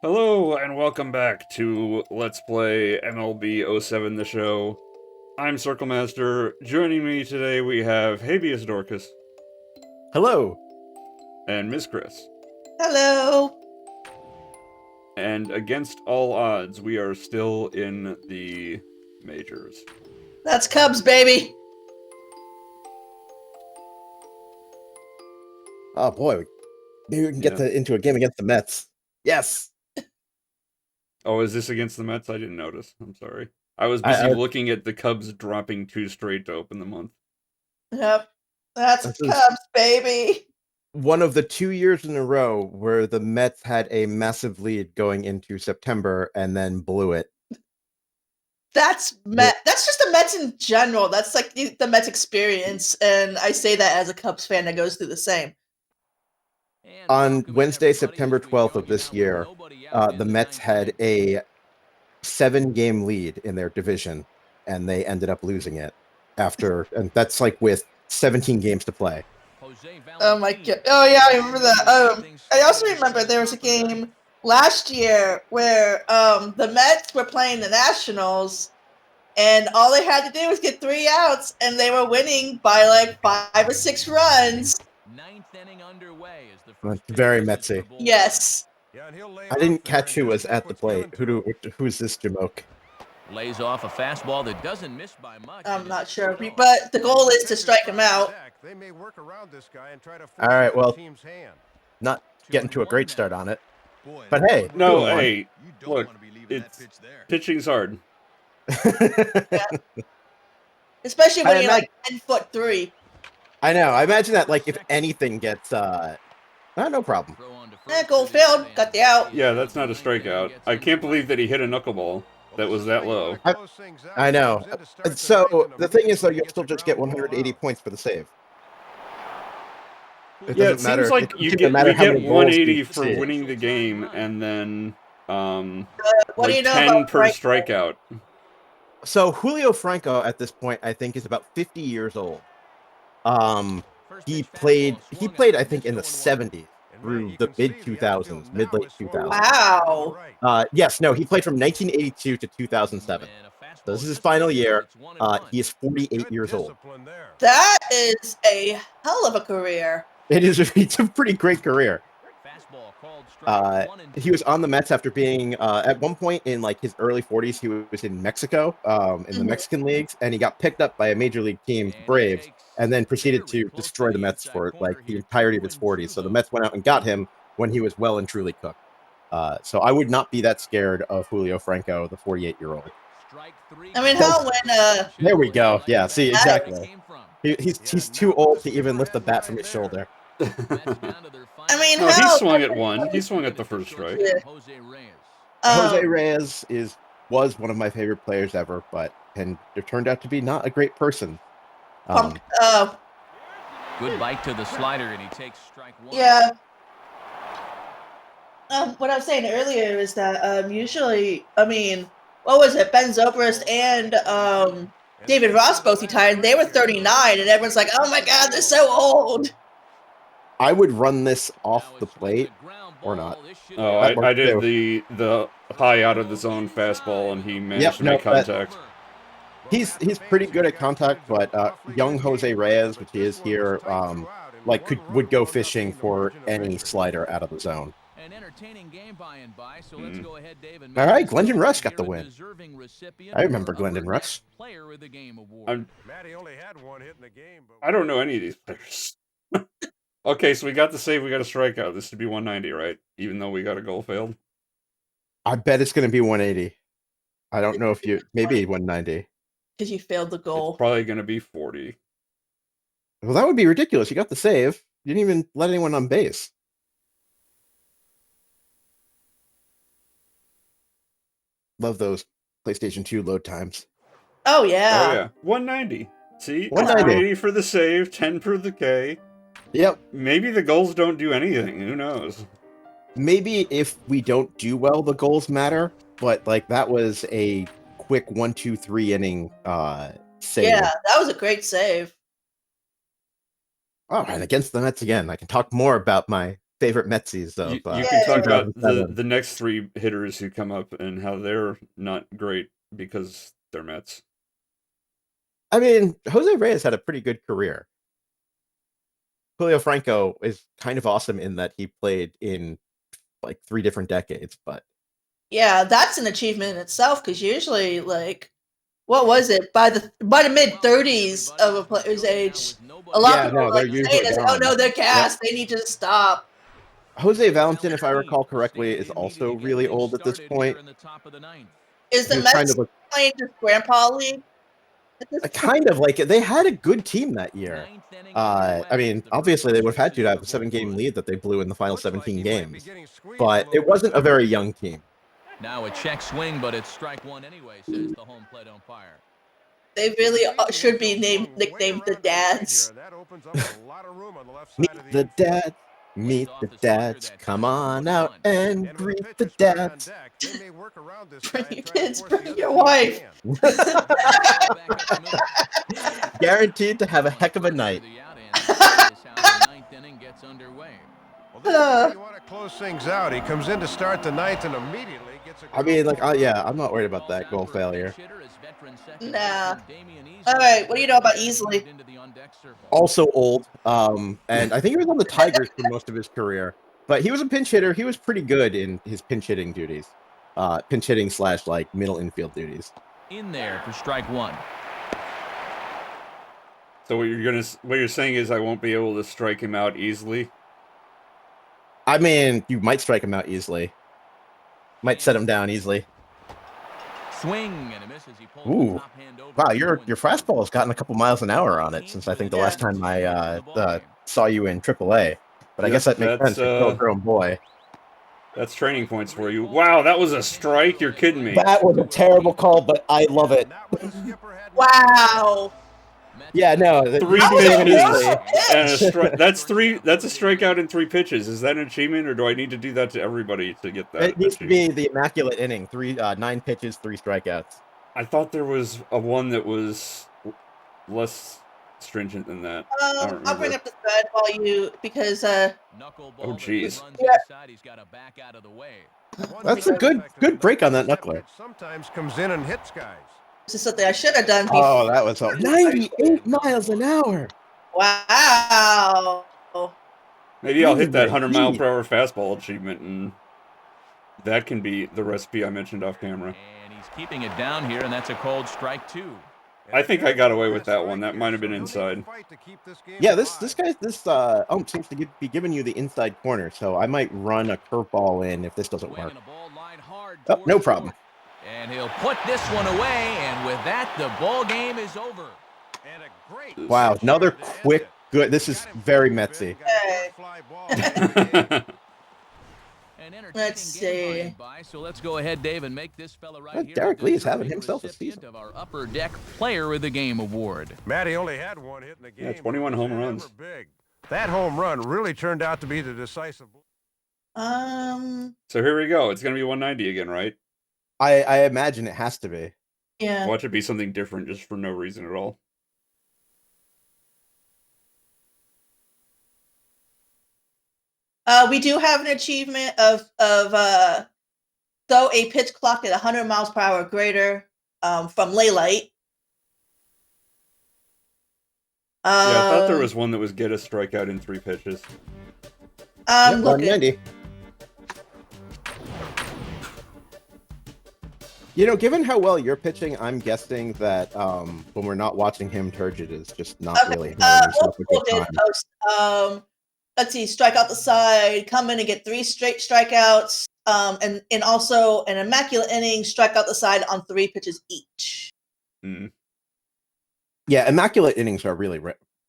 Hello and welcome back to Let's Play MLB 07 the show. I'm Circle Master. Joining me today we have Habeas Dorcas Hello. and Miss Chris. Hello. And against all odds, we are still in the majors. That's Cubs, baby. Oh boy, maybe we can get into a game against the Mets. Yes. Oh, is this against the Mets? I didn't notice. I'm sorry. I was busy looking at the Cubs dropping 2 straight to open the month. Yep. That's Cubs, baby. One of the 2 years in a row where the Mets had a massive lead going into September and then blew it. That's just the Mets in general. That's like the Mets experience, and I say that as a Cubs fan that goes through the same. On Wednesday, September 12th of this year, the Mets had a 7-game lead in their division, and they ended up losing it and that's like with 17 games to play. Oh my god! Oh yeah, I remember that. I also remember there was a game last year where the Mets were playing the Nationals, and all they had to do was get 3 outs, and they were winning by like 5 or 6 runs. That's very Metsy. Yes. I didn't catch who was at the plate. Who's this Jamoke? Lays off a fastball that doesn't miss by much. I'm not sure, but the goal is to strike him out. All right, well, not getting to a great start on it, but hey. No, hey, look, pitching's hard. Yeah. Especially when you're like 10'3". I know. I imagine that, like, if anything gets, no problem. Goal failed, got the out. Yeah, that's not a strikeout. I can't believe that he hit a knuckleball that was that low. I know. So, the thing is, though, you'll still just get 180 points for the save. It seems like you get 180 for winning the game, and then, like 10 per strikeout. So, Julio Franco, at this point, I think, is about 50 years old. He played, I think, in the 70s through the mid-2000s, mid-late 2000s. Wow. Yes, no, he played from 1982 to 2007. So this is his final year. He is 48 years old. That is a hell of a career. It's a pretty great career. He was on the Mets after being, at one point in like his early 40s, he was in Mexico, in the Mexican leagues, and he got picked up by a major league team, Braves, and then proceeded to destroy the Mets for like the entirety of his 40s. So the Mets went out and got him when he was well and truly cooked. So I would not be that scared of Julio Franco, the 48-year-old. I mean, hell, when there we go. Yeah, see, exactly. He's too old to even lift the bat from his shoulder. I mean, no, he swung at one. He swung at the first strike. Yeah. Jose Reyes was one of my favorite players ever, and it turned out to be not a great person. Good bite to the slider, and he takes strike one. Yeah. What I was saying earlier is that usually, I mean, what was it? Ben Zobrist and David Ross both retired. They were 39, and everyone's like, "Oh my God, they're so old." I would run this off the plate or not. Oh, I did the high out of the zone fastball, and he managed to make contact. He's pretty good at contact, but young Jose Reyes, which he is here, would go fishing for any slider out of the zone. All right, Glendon Rush got the win. I remember Glendon Rush. I don't know any of these players. Okay, so we got the save, we got a strikeout. This should be 190, right? Even though we got a goal failed. I bet it's going to be 180. I don't know if maybe 190. Because you failed the goal. It's probably going to be 40. Well, that would be ridiculous. You got the save. You didn't even let anyone on base. Love those PlayStation 2 load times. Oh, yeah. Oh, yeah. 190. See? 190 for the save, 10 per the K. Yep. Maybe the goals don't do anything. Who knows? Maybe if we don't do well, the goals matter. But, like, that was a quick 1-2-3 inning save. Yeah, that was a great save. All right, against the Mets again. I can talk more about my favorite Metsies of. You can talk about 2007. the next three hitters who come up and how they're not great because they're Mets. I mean, Jose Reyes had a pretty good career. Julio Franco is kind of awesome in that he played in like 3 different decades, but Yeah, that's an achievement in itself because usually, like, what was it? By the mid-30s of a player's age, a lot of people are they're like usually saying this, oh gone. no, they're gassed, they need to stop. Jose Valentin, if I recall correctly, is also really old at this point. Is the He was Mets kind of playing just Grandpa League? kind of like they had a good team that year. I mean, obviously they would have had to have a 7-game lead that they blew in the final 17 games, but it wasn't a very young team. Now a check swing, but it's strike one anyway, says the home plate umpire. They really should be nicknamed the Dads. Meet the dads, meet the dads. Come on out and greet the dads. Bring your kids, bring your wife. Guaranteed to have a heck of a night. You want to close things out. He comes in to start the 9th and immediately gets a. I mean, like, yeah, I'm not worried about that goal failure. Nah. All right, what do you know about Easley? Also old, and I think he was on the Tigers for most of his career. But he was a pinch hitter. He was pretty good in his pinch hitting duties, pinch hitting / like middle infield duties. In there for strike one. So what you're saying is I won't be able to strike him out easily? I mean, you might strike him out easily. Might set him down easily. Swing and a miss as he pulls Ooh. the top hand over. Wow, your fastball has gotten a couple miles an hour on it since I think the last time I saw you in AAA. But I guess that makes sense. You're a grown boy. That's training points for you. Wow, that was a strike? You're kidding me. That was a terrible call, but I love it. Wow. Yeah, no. 3 pitches and a strike. That's a strikeout in 3 pitches. Is that an achievement, or do I need to do that to everybody to get that? It needs to be the immaculate inning. 9 pitches, 3 strikeouts. I thought there was a one that was less stringent than that. I'll bring up the thread while you because oh jeez. That's a good break on that knuckler. Sometimes comes in and hits guys. this is something I should have done before. Oh, that was 98 miles an hour. Wow. Maybe I'll hit that 100-mile-per-hour fastball achievement, and that can be the recipe I mentioned off camera. And he's keeping it down here, and that's a cold strike 2. I think I got away with that one. That might have been inside. Yeah, this guy seems to be giving you the inside corner, so I might run a curveball in if this doesn't work. Oh, no problem. And he'll put this one away, and with that, the ball game is over. Wow, another quick good. This is very Metsy. Let's see. So let's go ahead, Dave, and make this fella right here. Derek Lee is having himself a season. Of our Upper Deck Player of the Game award. Matty only had 1 hit in the game. Yeah, 21 home runs. Big. That home run really turned out to be the decisive. So here we go. It's gonna be 190 again, right? I imagine it has to be. Yeah. Watch it be something different just for no reason at all. We do have an achievement of throw a pitch clock at 100 miles per hour or greater from Laylight. Yeah, I thought there was one that was get a strikeout in 3 pitches. Looking. 190. You know, given how well you're pitching, I'm guessing that when we're not watching him, Turgid is just not really having himself a good time. Post, let's see, strike out the side, come in and get 3 straight strikeouts, and also an immaculate inning, strike out the side on 3 pitches each. Mm. Yeah, immaculate innings are really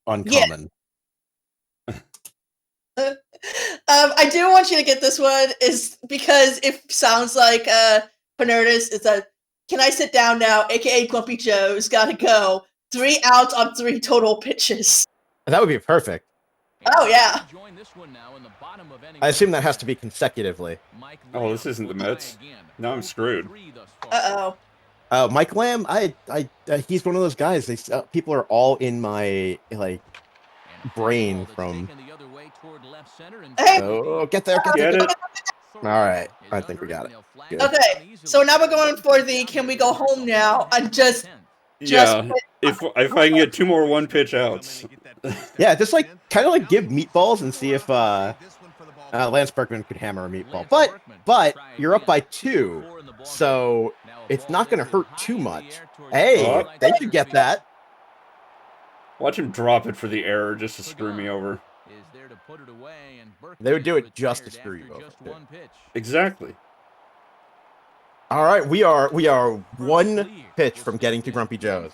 uncommon. Yeah. I do want you to get this one, is because it sounds like Pnurtis is a can I sit down now, aka Grumpy Joe's gotta go. 3 outs on 3 total pitches. That would be perfect. Oh yeah. I assume that has to be consecutively. Oh, this isn't the Mets. Now I'm screwed. Mike Lamb, he's one of those guys. People are all in my brain from Hey. So get there, Get it? All right, I think we got it. Good. Okay, so now we're going for the can we go home now? And just Yeah. If I can get 2 more 1-pitch outs. Yeah, just like kind of like give meatballs and see if Lance Berkman could hammer a meatball. But you're up by 2, so it's not going to hurt too much. Hey, they should get that. Watch him drop it for the error just to screw me over. They would do it just to screw you over. Exactly. All right, we are 1 pitch from getting to Grumpy Joe's.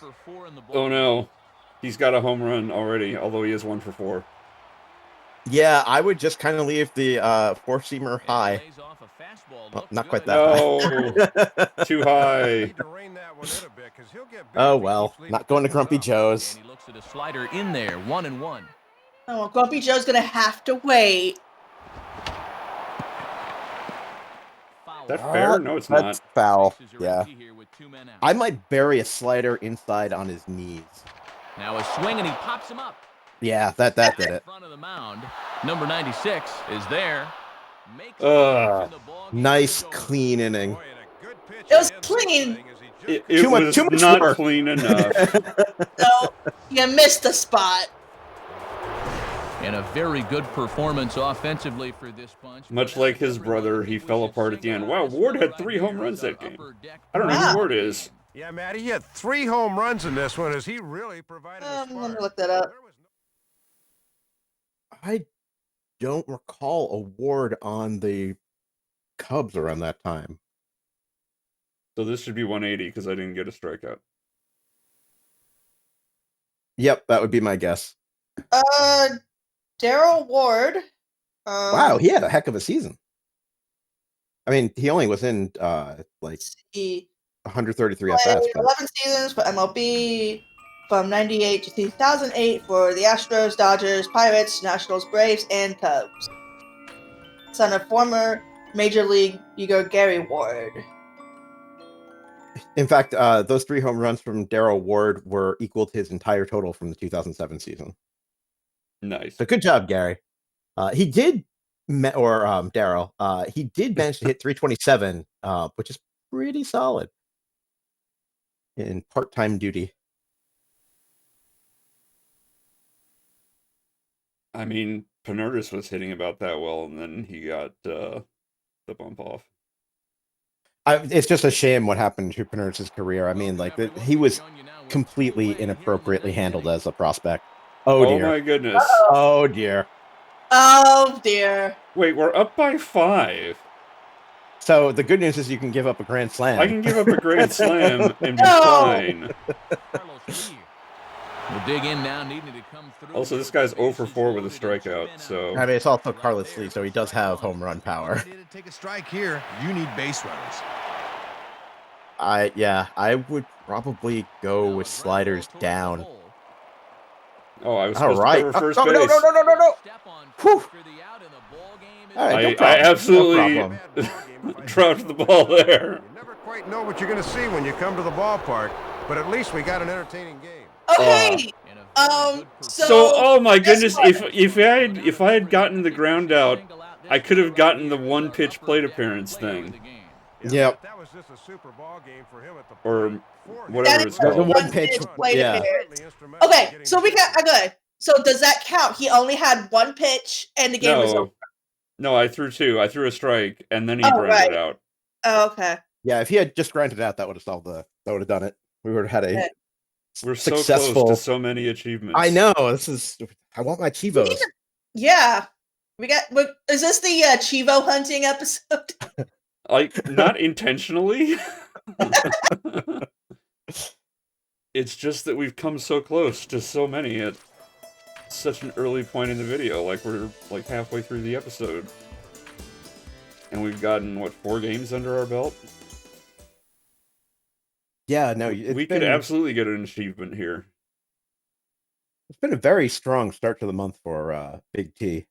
Oh no, he's got a home run already, although he is 1 for 4. Yeah, I would just kind of leave the 4-seamer high. Well, not quite that No, high. too high. Oh well, not going to Grumpy Joe's. And he looks at a slider in there, 1-1. Oh, Grumpy Joe's gonna have to wait. That fair? No, it's not. That's foul. Yeah. I might bury a slider inside on his knees. Now a swing and he pops him up. Yeah, that did it. In front of the mound. Number 96 is there. Nice clean inning. It was clean. It Too much- was too much not work. clean enough. So you missed the spot. And a very good performance offensively for this bunch. Much like his brother, he fell apart at the end. Wow, Ward had 3 home runs that game. I don't know who Ward is. Yeah, Matty, he had 3 home runs in this one. Has he really provided a Let me spark? look that up. I don't recall a Ward on the Cubs around that time. So this should be 180 because I didn't get a strikeout. Yep, that would be my guess. Daryl Ward. Wow, he had a heck of a season. I mean, he only was in like He 133 played at-bats. but- 11 seasons for MLB, from 98 to 2008 for the Astros, Dodgers, Pirates, Nationals, Braves, and Cubs. Son of former Major League Gary Ward. In fact, those 3 home runs from Daryl Ward were equal to his entire total from the 2007 season. Nice. So good job, Gary. He did, Daryl. He did manage to hit 327, which is pretty solid in part-time duty. I mean, Pnurtis was hitting about that well, and then he got the bump off. It's just a shame what happened to Pnurtis' career. I mean, like he was completely inappropriately handled as a prospect. Oh dear. Oh my goodness. Oh dear. Oh dear. Wait, we're up by 5. So the good news is you can give up a grand slam. I can give up a grand slam and be No. fine. We'll dig in now, needing to come through. Also, this guy's 0 for 4 with a strikeout, so... I mean, it's also Carlos Lee, so he does have home run power. Take a strike here. You need base runners. I would probably go with sliders down. Oh, I was All supposed right. to cover first No. base. No. Whew. All right, no problem. I absolutely No dropped the ball there. You never quite know what you're going to see when you come to the ballpark, but at least we got an entertaining game. Okay. So, oh my goodness, if I had gotten the ground out, I could have gotten the 1-pitch plate appearance thing. Yep. That was just a super ball game for him at the Or plate. whatever it's The called. one pitch, yeah. Okay, so we got okay. So does that count? He only had 1 pitch and the game was over. No, I threw 2. I threw a strike, and then he Oh, grounded right. out. Oh, okay. Yeah, if he had just grinded out, that would have that would have done it. We would have had a Okay. We're so successful. close to so many achievements. I know, I want my Chivos. Yeah. Is this the Chivo hunting episode? Like, not intentionally. It's just that we've come so close to so many at such an early point in the video. Like, we're like halfway through the episode. And we've gotten, what, 4 games under our belt? Yeah, no, We could absolutely get an achievement here. It's been a very strong start to the month for Big T.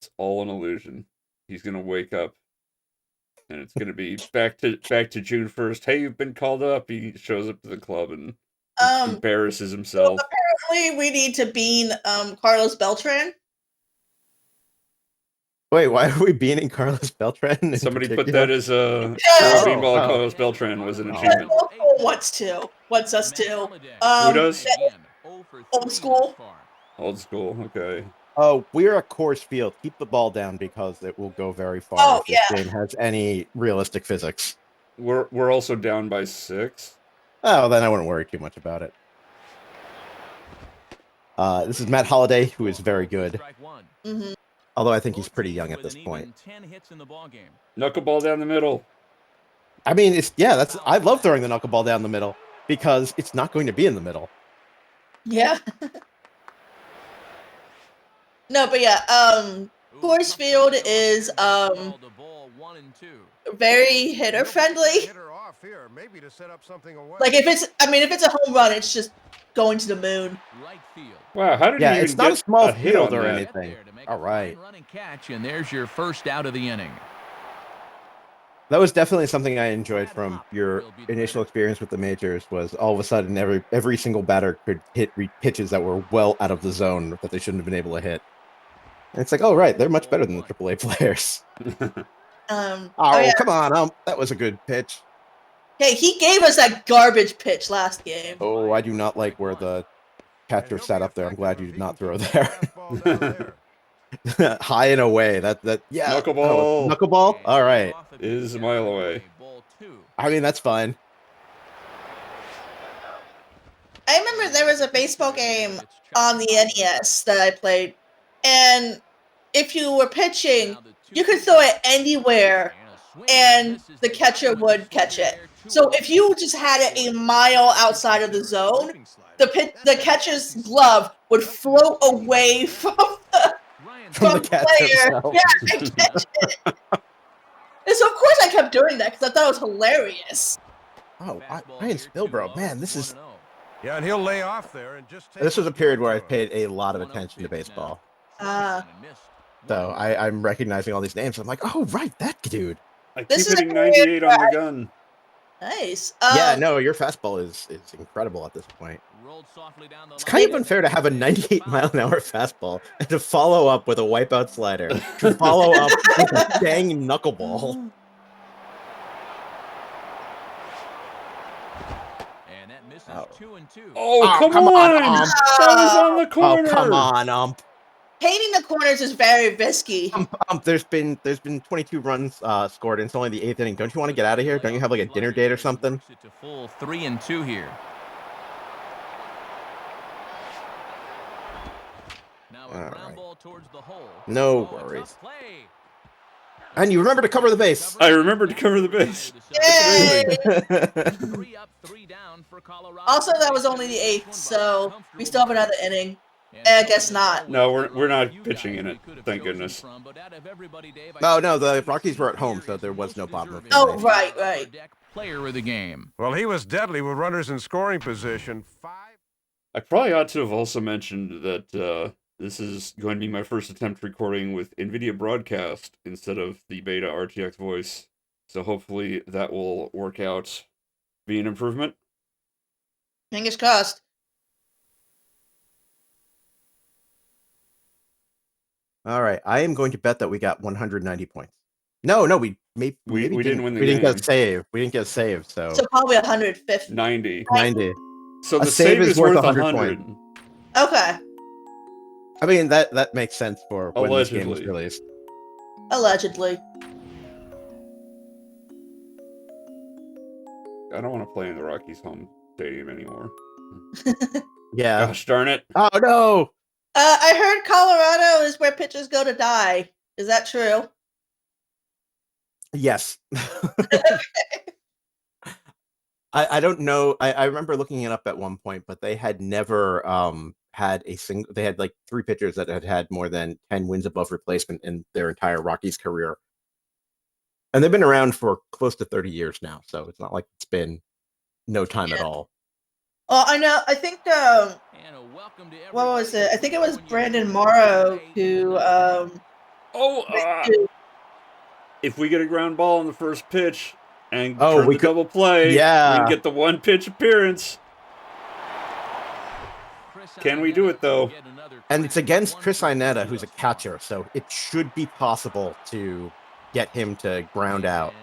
It's all an illusion. He's gonna wake up, and it's gonna be back to June 1st. Hey, you've been called up. He shows up to the club and embarrasses himself. Apparently, we need to bean Carlos Beltran. Wait, why are we beaning Carlos Beltran? In Somebody put particular? that as a Because- Beanball Oh. Carlos Beltran was an Oh. achievement. Wants us to. Who does? Old school. Old school, okay. Oh, we're a course field. Keep the ball down because it will go very far Oh, if this yeah. game has any realistic physics. We're also down by 6. Oh, then I wouldn't worry too much about it. This is Matt Holliday, who is very good. Mm-hmm. Although I think he's pretty young at this point. Knuckleball down the middle. I mean, I love throwing the knuckleball down the middle because it's not going to be in the middle. Yeah. No, but yeah, course field is very hitter friendly. Hit her off here, maybe to set up something away. Like if it's a home run, it's just going to the moon. Wow, how did Yeah, he even it's not get a small hit field on or that? anything. All right. Catch, and there's your first out of the inning. That was definitely something I enjoyed from your initial experience with the majors. Was all of a sudden every single batter could hit pitches that were well out of the zone that they shouldn't have been able to hit. And it's like, oh right, they're much better than the AAA players. Come on, that was a good pitch. Hey, he gave us that garbage pitch last game. Oh, I do not like where the catcher sat up there. I'm glad you did not throw there. High and away. That yeah. Knuckleball. Knuckleball? All right. Is a mile away. I mean, that's fine. I remember there was a baseball game on the NES that I played, and if you were pitching, you could throw it anywhere, and the catcher would catch it. So if you just had it a mile outside of the zone, the catcher's glove would float away from the catcher player. himself. Yeah, and catch it. And so of course I kept doing that because I thought it was hilarious. Oh, Ryan Spilbro, man, this is. Yeah, and he'll lay off there and just. This was a period where I paid a lot of attention to baseball. So I'm recognizing all these names. I'm like, oh right, that dude. I This keep is a hitting 98 period on the where gun. Nice. Yeah, no, your fastball is incredible at this point. It's kind of unfair to have a 98-mile-an-hour fastball and to follow up with a wipeout slider, to follow up with a dang knuckleball. And that misses 2-2. Oh, come on! That was on the corner! Oh, come on, Painting the corners is very risky. There's been 22 runs scored, and it's only the 8th inning. Don't you want to get out of here? Don't you have like a dinner date or something? To full 3-2 here. Now a ground ball towards the hole. No worries. And you remember to cover the base. I remembered to cover the base. Yay! Also, that was only the 8th, so we still have another inning. I guess not. No, we're not pitching in it. Thank goodness. No, the Rockies were at home, so there was no bottom of the Oh, ninth. right. Player of the game. Well, he was deadly with runners in scoring position. I probably ought to have also mentioned that this is going to be my first attempt recording with NVIDIA Broadcast instead of the beta RTX voice. So hopefully that will work out, be an improvement. Fingers crossed. All right, I am going to bet that we got 190 points. No, we maybe We didn't win the We didn't game. get a save. We didn't get a save, so So probably 150. 90. 90. So A the save save is is worth worth 100 100. Okay. I mean that makes sense for when this game was Allegedly. released. Allegedly. I don't want to play in the Rockies home stadium anymore. Yeah. Gosh darn it. Oh no. I heard Colorado is where pitchers go to die. Is that true? Yes. I don't know. I remember looking it up at one point, but they had never had a single. They had like 3 pitchers that had more than 10 wins above replacement in their entire Rockies career, and they've been around for close to 30 years now. So it's not like it's been no time at all. Well, I know. I think. What was it? I think it was Brandon Morrow who. If we get a ground ball on the first pitch and Oh, turn we the could- double play, Yeah. we can get the 1 pitch appearance. Can we do it, though? And it's against Chris Inetta, who's a catcher, so it should be possible to get him to ground out.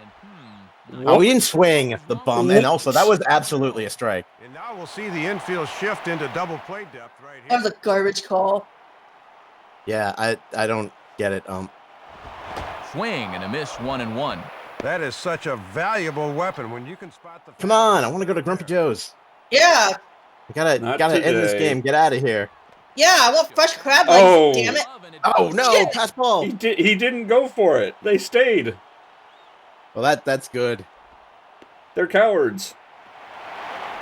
Oh, he didn't swing the bum, and also that was absolutely a strike. And now we'll see the infield shift into double play depth right here. That was a garbage call. Yeah, I don't get it. Swing and a miss, 1-1. That is such a valuable weapon when you can spot the. Come on, I want to go to Grumpy Joe's. Yeah, I gotta end this game. Get out of here. yeah, I want fresh crab legs, Oh. damn it. Oh no, Shit. pass ball. He didn't go for it. They stayed. Well, that's good. They're cowards.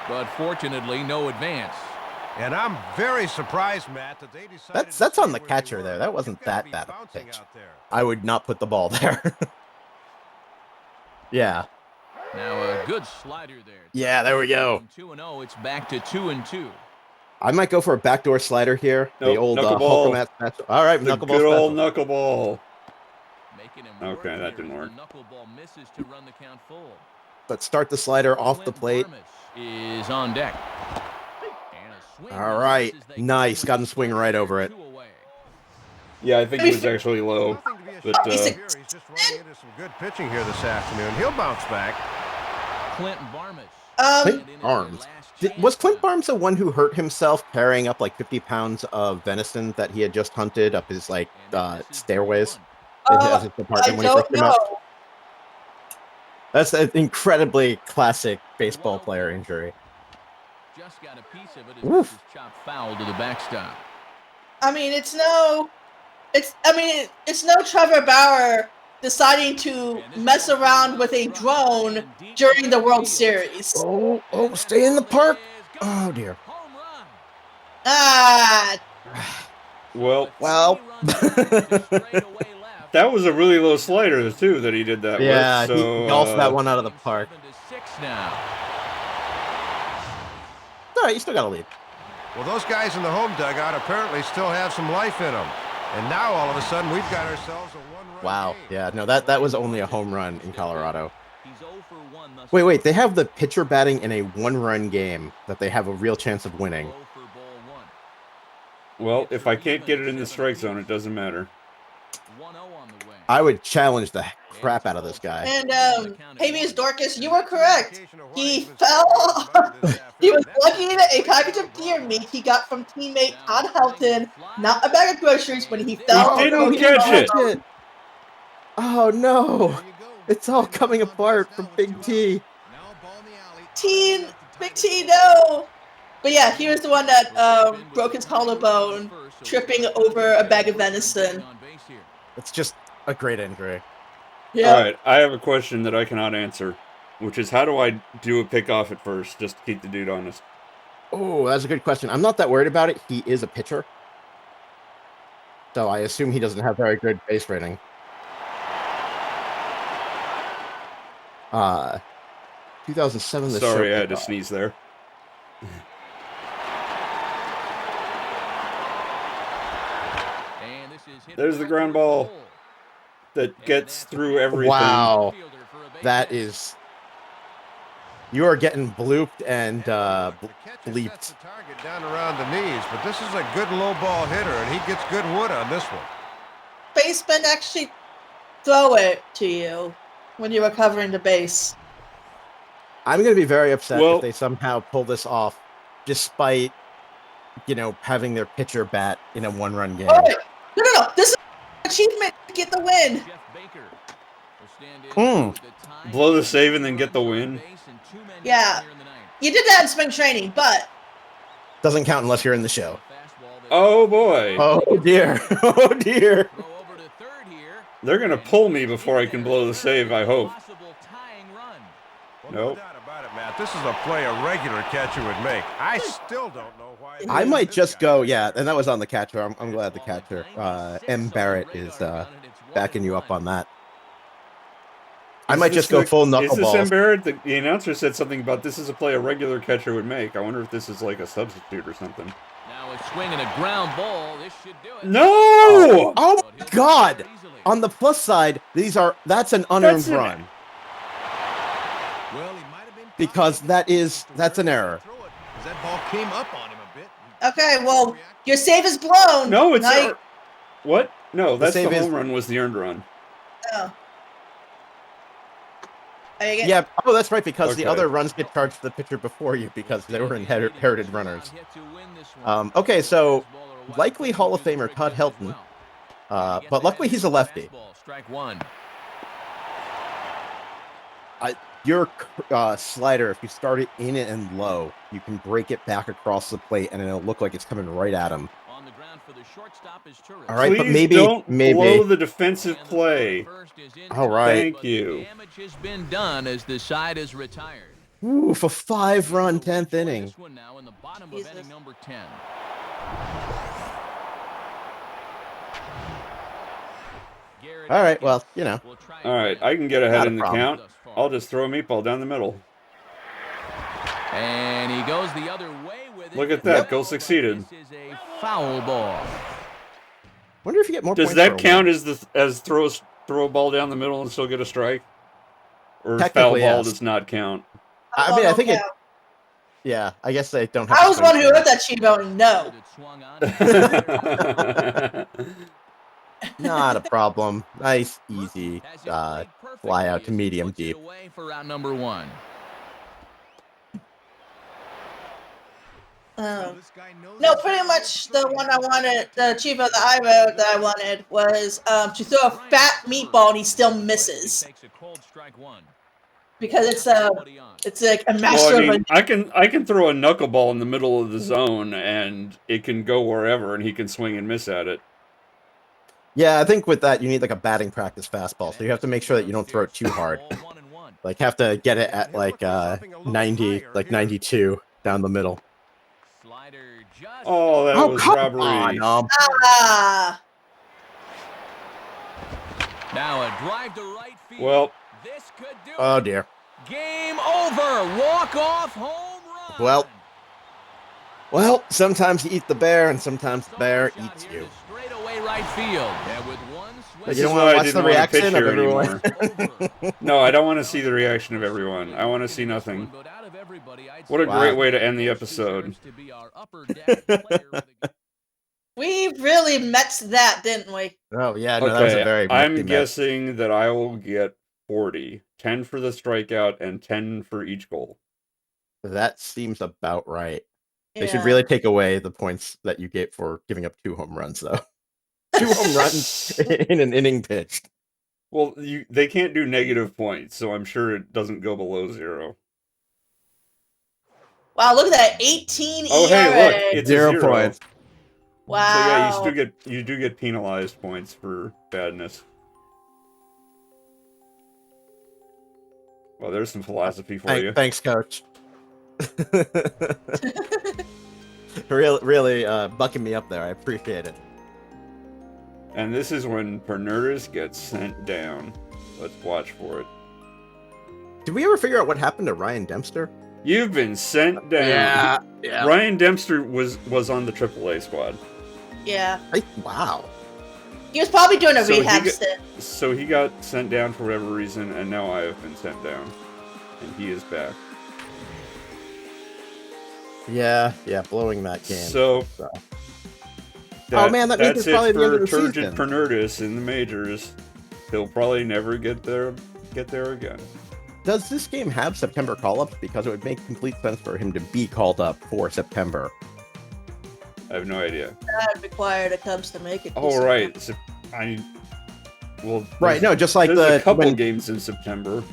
But fortunately, no advance. And I'm very surprised, Matt, that they decided. That's on the catcher there. That wasn't that bad of a pitch. I would not put the ball there. Yeah. Now a good slider there. Yeah, there we go. 2-0, it's back to 2-2. I might go for a backdoor slider here. Nope, the old knuckleball. Hulkamats special. All right, The knuckleball good old special. knuckleball. Making him Okay, work that here didn't as work. the knuckleball misses to run the count full. Let's start the slider off the Clint plate. Barmas is on deck. And a swing All right, misses. They nice. go Got him swinging right over it. 2 away. Yeah, I think it was actually low. But He's just running into some good pitching here this afternoon. He'll bounce back. Clint Barmas. Clint Barnes. Was Clint Barnes the one who hurt himself carrying up like 50 pounds of venison that he had just hunted up his like stairways? As his I apartment when he first don't came out? know. That's an incredibly classic baseball player injury. Just got a piece of it as Oof. this is chopped foul to the backstop. I mean, it's no Trevor Bauer deciding to mess around with a drone during the World Series. Oh, stay in the park. Oh, dear. Home run. Ah, Well, That that was a really low slider, too, that he did that Yeah, with. So, he golfed that one out of the park. 7-6 now. All right, you still got to lead. Well, those guys in the home dugout apparently still have some life in them. And now all of a sudden we've got ourselves a one-run Wow. game. Yeah, no, that was only a home run in Colorado. He's 0 for 1 thus Wait, they have the pitcher batting in a one-run game that they have a real chance of winning. 0 for ball 1. Well, if I can't get it in the strike zone, it doesn't matter. 1-0 on the way. I would challenge the crap out of this guy. and Habeas Dorcas, you were correct. He fell. He was lucky that a package of deer meat he got from teammate Todd Helton, not a bag of groceries, when he fell. He didn't he catch it. it. Oh, no. It's all coming apart from Big T. Big T, no. But yeah, he was the one that broke his collarbone, tripping over a bag of venison. It's just a great injury. Yeah. All right, I have a question that I cannot answer, which is how do I do a pickoff at first, just to keep the dude honest? Oh, that's a good question. I'm not that worried about it. He is a pitcher. So I assume he doesn't have very good base rating. 2007. Sorry, I had to sneeze there. And this is hit There's the back ground towards ball the hole. That gets through everything. Wow, Fielder for a base that hit. is. You are getting blooped and The catcher sets bleeped. the target down around the knees, but this is a good low ball hitter, and he gets good wood on this one. Baseman actually throw it to you when you were covering the base. I'm going to be very upset Well- if they somehow pull this off, despite, having their pitcher bat in a one-run game. Oh, wait. No. This is an achievement to get the win. Jeff Baker will stand in Mm. with the tie. Blow the save and then get the win. Yeah. You did that in spring training, but Doesn't count unless you're in the show. Oh boy, Oh dear. Oh dear. they're gonna pull me before I can blow the save. I hope. Well, Nope. no doubt about it, Matt. This is a play a regular catcher would make. I still don't know why. I might just go, yeah, and that was on the catcher. I'm glad the catcher, M. Barrett, is backing you up on that. I might just go full Is this knuckleballs. Barrett? The announcer said something about this is a play a regular catcher would make. I wonder if this is like a substitute or something. Now a swing and a ground ball. This should do it. No! Oh my God! On the plus side, that's an unearned That's an- run Well, he might have been because that's an error. That ball came up on him a bit. Okay, well, your save is blown. No, it's Now what? No, that's the save is- home run was the earned run. Oh. Yeah. Oh, that's right. Because the Okay. other runs get charged to the pitcher before you because they were inherited runners. Okay, so likely Hall of Famer Todd Helton, but luckily he's a lefty. Strike one. Your slider, if you start it in and low, you can break it back across the plate, and it'll look like it's coming right at him. On the ground for the shortstop is Turgid. All right, Please but maybe don't blow the defensive And the play. first is in All right. but Thank you. Damage has been done as the side is retired. Ooh, for 5-run 10th inning. This one now in the bottom Jesus. of inning number 10. All right, well, you know. All right, I can get ahead Not a in the problem. count. I'll just throw a meatball down the middle. And he goes the other way with it. Look at that, goal succeeded. This is a foul ball. Wonder if you get more Does points that for a count win. as throw a ball down the middle and still get a strike? Or foul Technically, ball yes. does not count? I mean, I think it. Yeah, I guess they don't have. I to was swing one who for heard it. that cheat going, no. It swung on. Not a problem. Nice, easy Has it fly played perfectly out as to he medium puts it deep. away for round number 1. No, pretty much the one I wanted, the achievement that I wrote that I wanted was to throw a fat meatball and he still misses. Takes a cold strike one. Because it's like a master Well, I of mean, I can throw a knuckleball in the middle of the zone and it can go wherever and he can swing and miss at it. Yeah, I think with that you need like a batting practice fastball, so you have to make sure that you don't throw it too hard. Like have to get it at like 90, like 92 down the middle. Slider just Oh, that was come robbery. on, Ah, now a drive to right field. Well, This could do Oh it. dear. Game over. Walk-off home run. Well, sometimes you eat the bear, and sometimes the bear eats Shot here you. to straightaway right field. And with one swing, But this you is don't why want I to watch didn't the want to pitch reaction of here everyone. anymore. No, I don't want to see the reaction of everyone. I want to see nothing. But out of everybody, I'd What a say great Wow. way to end the episode. deserves to be our upper deck player of the we really met that, didn't we? Oh yeah, no, that was a very. I'm messy match. guessing that I will get 40. 10 for the strikeout and 10 for each goal. That seems about right. They Yeah. should really take away the points that you get for giving up 2 home runs, though. 2 home runs in an inning pitched. Well, they can't do negative points, so I'm sure it doesn't go below 0. Wow, look at that 18 Oh, ERA. hey, look, it's 0 a 0. points. Wow. So yeah, you do get penalized points for badness. Well, there's some philosophy for you. Thanks, coach. really bucking me up there. I appreciate it. And this is when Pnurtis gets sent down. Let's watch for it. Did we ever figure out what happened to Ryan Dempster? You've been sent down. Yeah. Ryan Dempster was on the AAA squad. Yeah. Wow. He was probably doing a So he rehab got- stint. So he got sent down for whatever reason, and now I have been sent down. And he is back. Yeah, blowing that game. So, Oh, man, that means that's it's probably it the end for of the Turgid season. Pnurtis in the majors. He'll probably never get there again. Does this game have September call-ups? Because it would make complete sense for him to be called up for September. I have no idea. That required the Cubs to make it. Oh, right. Right, no, just like there's the a couple when- games in September.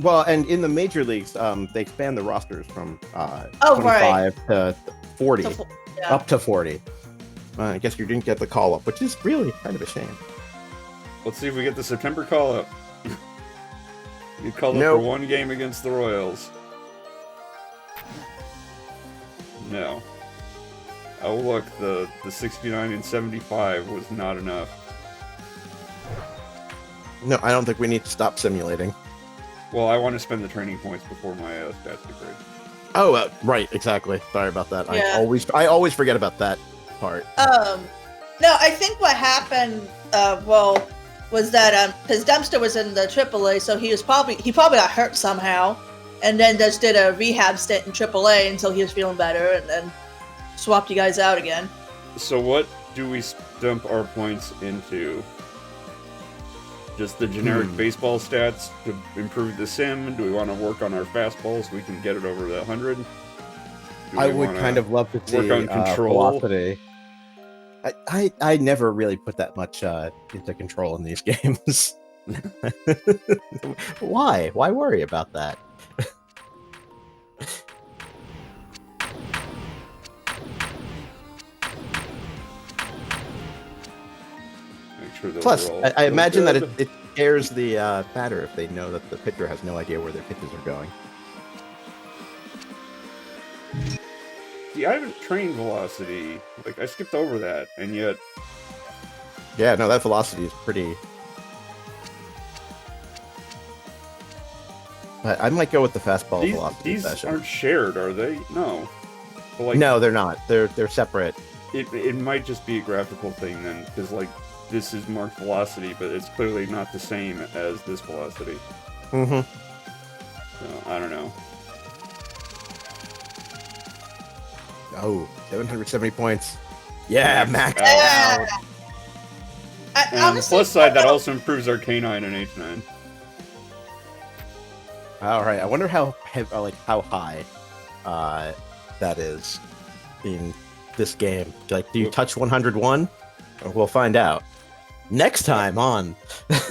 Well, and in the major leagues, they expand the rosters from Oh, 25 to 40, Yeah. up to 40. I guess you didn't get the call-up, which is really kind of a shame. Let's see if we get the September call-up. You called up Nope. for one game against the Royals. No. Oh, look, the 69 and 75 was not enough. No, I don't think we need to stop simulating. Well, I want to spend the training points before my stats degrade. Oh, right, exactly. Sorry about that. Yeah. I always forget about that part. No, I think what happened, was that because Dempster was in the AAA, so he probably got hurt somehow, and then just did a rehab stint in AAA until he was feeling better, and then swapped you guys out again. So what do we dump our points into? Just the generic baseball stats to improve the sim? Do we want to work on our fastball so we can get it over the 100? I would kind of love to see work on control. Velocity. I never really put that much into control in these games. Why? Why worry about that? Plus, I imagine that it scares the batter if they know that the pitcher has no idea where their pitches are going. See, I haven't trained velocity. Like, I skipped over that, and yet... Yeah, no, that velocity is pretty... I might go with the fastball velocity These session. aren't shared, are they? No. But like, no, they're not. They're separate. It might just be a graphical thing then, because like this is marked velocity, but it's clearly not the same as this velocity. Mm-hmm. So, I don't know. Oh, 770 points. Yeah, max out. Yeah. And on the plus side, that also improves our K9 and H9. All right, I wonder how high that is in this game. Like, do you touch 101? We'll find out next time on.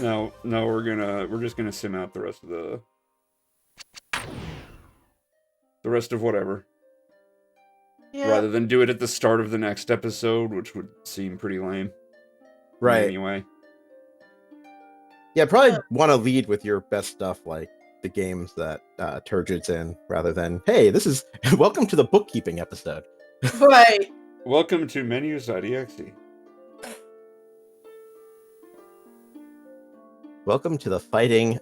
No, we're just gonna sim out the rest of whatever. Yeah. Rather than do it at the start of the next episode, which would seem pretty lame. Right. Anyway. Yeah, probably want to lead with your best stuff, like the games that Turgid's in, rather than, hey, this is welcome to the bookkeeping episode. Right. Welcome to menus.exe. Welcome to the fighting,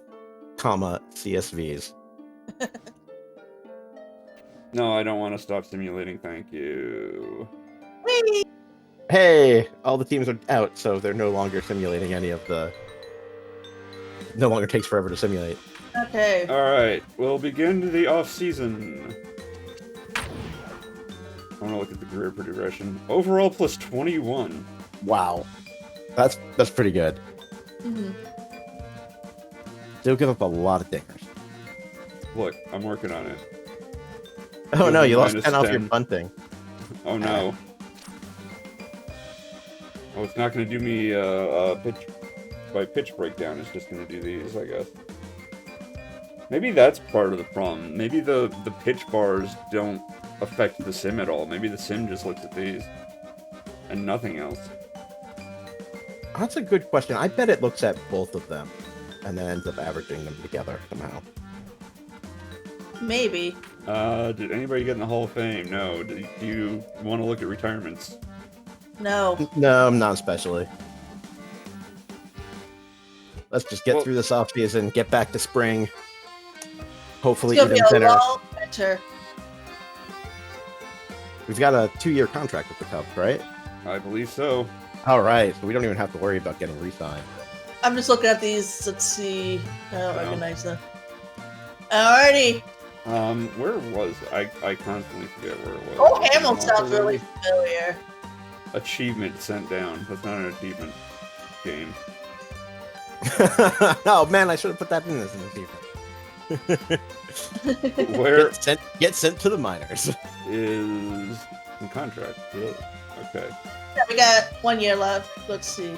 CSVs. No, I don't want to stop simulating, thank you. Whee! Hey, all the teams are out, so they're no longer simulating any of the... No longer takes forever to simulate. Okay. Alright, we'll begin the off-season. I want to look at the career progression. Overall plus 21. Wow. That's pretty good. Mm-hmm. Still give up a lot of dingers. Look, I'm working on it. Oh no, you lost 10 -10. off your bunting. Oh no. Oh, it's not going to do me pitch breakdown. It's just going to do these, I guess. Maybe that's part of the problem. Maybe the pitch bars don't affect the sim at all. Maybe the sim just looks at these and nothing else. That's a good question. I bet it looks at both of them and then ends up averaging them together somehow. Maybe. Did anybody get in the Hall of Fame? No. Do you want to look at retirements? No. No, not especially. Let's just get through this off season, get back to spring. Hopefully It's gonna even be a thinner. long winter. We've got a 2-year contract with the Cubs, right? I believe so. All right, so we don't even have to worry about getting re-signed. I'm just looking at these. Let's see. I don't No. recognize them. Alrighty. Where was I constantly forget where it was. Oh, Hamill sounds really familiar. Achievement sent down. That's not an achievement game. Oh man, I should have put that in as an achievement. Where Get sent to the minors. is the contract? Really? Okay. Yeah, we got 1 year left. Let's see.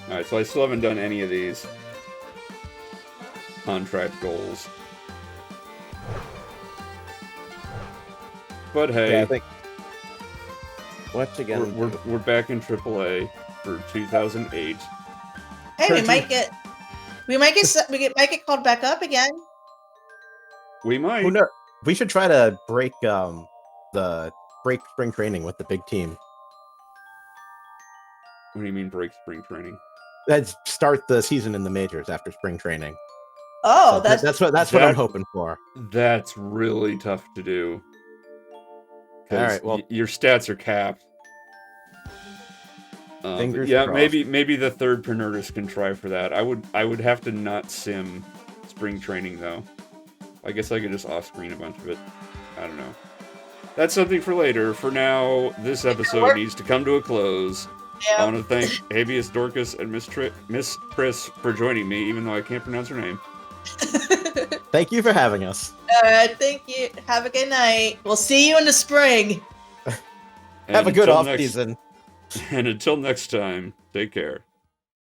Alright, so I still haven't done any of these contract goals. But hey, Yeah, I think once again we're back in AAA for 2008. Hey, we might get called back up again. We might. who knows? We should try to break spring training with the big team. What do you mean break spring training? Let's start the season in the majors after spring training. Oh, So that's what I'm hoping for. That's really tough to do. All right, well, your stats are capped. Fingers yeah, crossed. maybe the third Pnurtis can try for that. I would have to not sim spring training though. I guess I could just off screen a bunch of it. I don't know. That's something for later. For now, this episode needs to come to a close. Yeah. I want to thank Habeas Dorcas and Miss Pris for joining me, even though I can't pronounce her name. Thank you for having us. All right, thank you. Have a good night. We'll see you in the spring. Have a good off season. And until next time, take care.